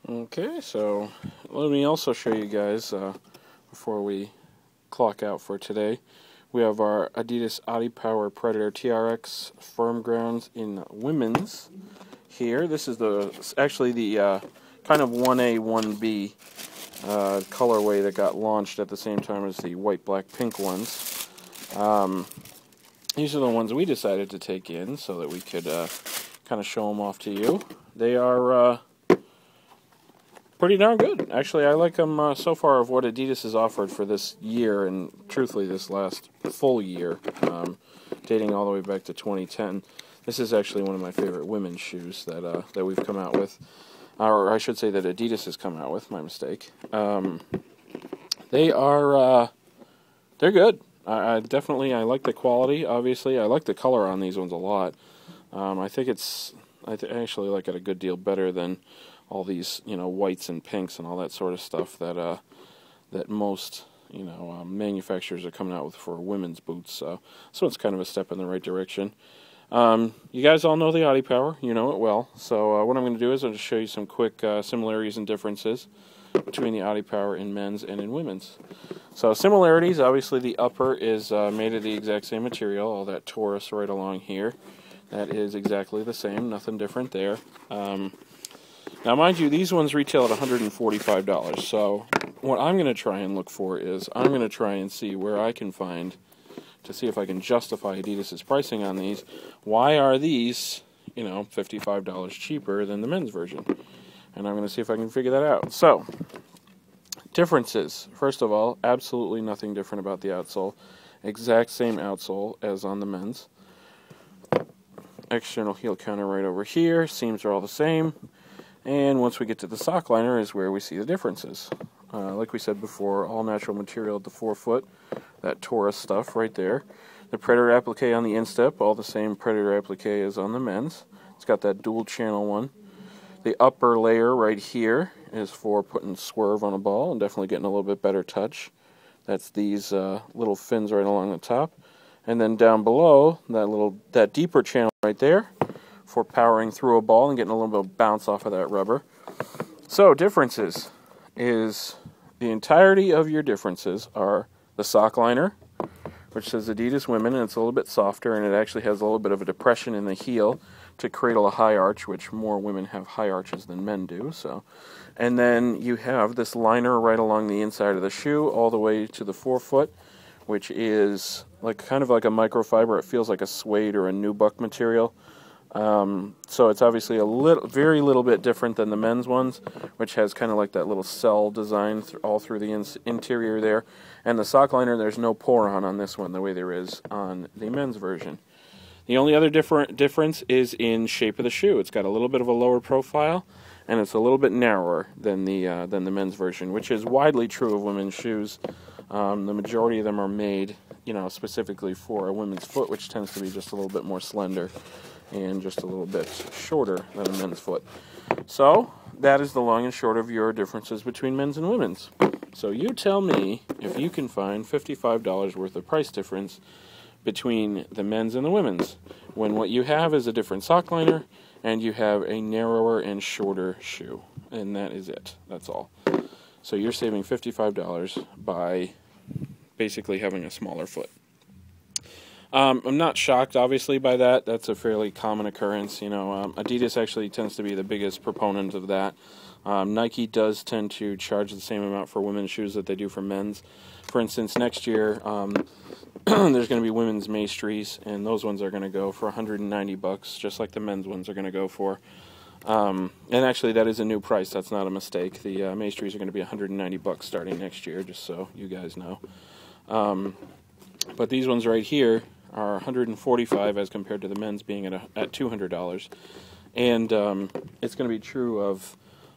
Okay, so let me also show you guys, before we clock out for today, we have our Adidas adiPower Predator TRX firm grounds in women's here. This is actually the kind of 1A, 1B colorway that got launched at the same time as the white, black, pink ones. These are the ones we decided to take in so that we could kind of show them off to you. They are pretty darn good. Actually, I like them so far of what Adidas has offered for this year, and truthfully this last full year, dating all the way back to 2010. This is actually one of my favorite women's shoes that we've come out with, or I should say that Adidas has come out with. My mistake. They're good. I definitely like the quality. Obviously, I like the color on these ones a lot. I think I actually like it a good deal better than all these, whites and pinks and all that sort of stuff that most, manufacturers are coming out with for women's boots. So it's kind of a step in the right direction. You guys all know the adiPower. You know it well. So what I'm going to do is I'll just show you some quick similarities and differences between the adiPower in men's and in women's. So similarities, obviously the upper is made of the exact same material, all that Taurus right along here. That is exactly the same, nothing different there. Now, mind you, these ones retail at $145, so what I'm going to try and look for is I'm going to try and see where I can find, to see if I can justify Adidas' pricing on these. Why are these, $55 cheaper than the men's version? And I'm going to see if I can figure that out. So, differences. First of all, absolutely nothing different about the outsole. Exact same outsole as on the men's. External heel counter right over here. Seams are all the same. And once we get to the sock liner is where we see the differences. Like we said before, all natural material at the forefoot, that Taurus stuff right there. The Predator applique on the instep, all the same Predator applique as on the men's. It's got that dual channel one. The upper layer right here is for putting swerve on a ball and definitely getting a little bit better touch. That's these little fins right along the top. And then down below, that deeper channel right there, for powering through a ball and getting a little bit of bounce off of that rubber. So, differences is the entirety of your differences are the sock liner, which says Adidas Women, and it's a little bit softer, and it actually has a little bit of a depression in the heel to cradle a high arch, which more women have high arches than men do. So, and then you have this liner right along the inside of the shoe, all the way to the forefoot, which is kind of like a microfiber. It feels like a suede or a nubuck material. So it's obviously very little bit different than the men's ones, which has kind of like that little cell design all through the interior there. And the sock liner, there's no pour-on on this one the way there is on the men's version. The only other difference is in shape of the shoe. It's got a little bit of a lower profile, and it's a little bit narrower than the men's version, which is widely true of women's shoes. The majority of them are made, specifically for a women's foot, which tends to be just a little bit more slender and just a little bit shorter than a men's foot. So, that is the long and short of your differences between men's and women's. So you tell me if you can find $55 worth of price difference between the men's and the women's, when what you have is a different sock liner, and you have a narrower and shorter shoe. And that is it. That's all. So you're saving $55 by basically having a smaller foot. I'm not shocked, obviously, by that. That's a fairly common occurrence. Adidas actually tends to be the biggest proponent of that. Nike does tend to charge the same amount for women's shoes that they do for men's. For instance, next year, there's going to be women's Maestries, and those ones are going to go for $190, just like the men's ones are going to go for. And actually, that is a new price. That's not a mistake. The Maestries are going to be $190 starting next year, just so you guys know. But these ones right here are $145 as compared to the men's being at $200. And it's going to be true of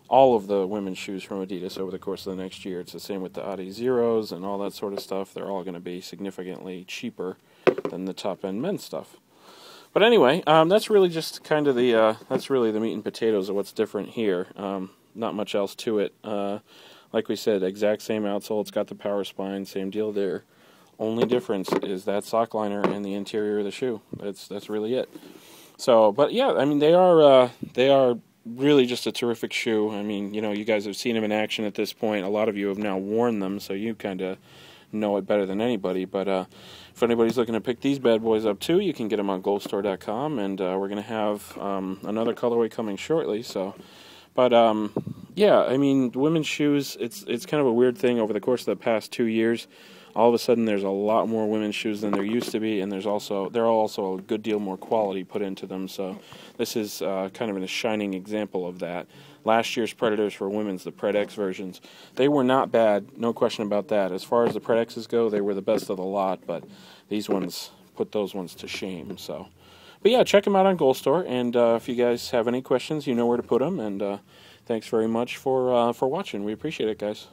all of the women's shoes from Adidas over the course of the next year. It's the same with the Adi Zeros and all that sort of stuff. They're all going to be significantly cheaper than the top-end men's stuff. But anyway, that's really just kind of that's really the meat and potatoes of what's different here. Not much else to it. Like we said, exact same outsole. It's got the power spine, same deal there. Only difference is that sock liner and the interior of the shoe. That's really it. So, but yeah, I mean they are really just a terrific shoe. I mean, you know, you guys have seen them in action at this point. A lot of you have now worn them, so you kind of know it better than anybody. But if anybody's looking to pick these bad boys up too, you can get them on goldstore.com, and we're going to have another colorway coming shortly. So, but yeah, I mean, women's shoes, it's kind of a weird thing. Over the course of the past 2 years, all of a sudden there's a lot more women's shoes than there used to be, and there are also a good deal more quality put into them. So this is kind of a shining example of that. Last year's Predators for women's, the Pred X versions, they were not bad, no question about that. As far as the Pred X's go, they were the best of the lot, but these ones put those ones to shame. So, but yeah, check them out on Gold Store, and if you guys have any questions, you know where to put them. And thanks very much for watching. We appreciate it, guys.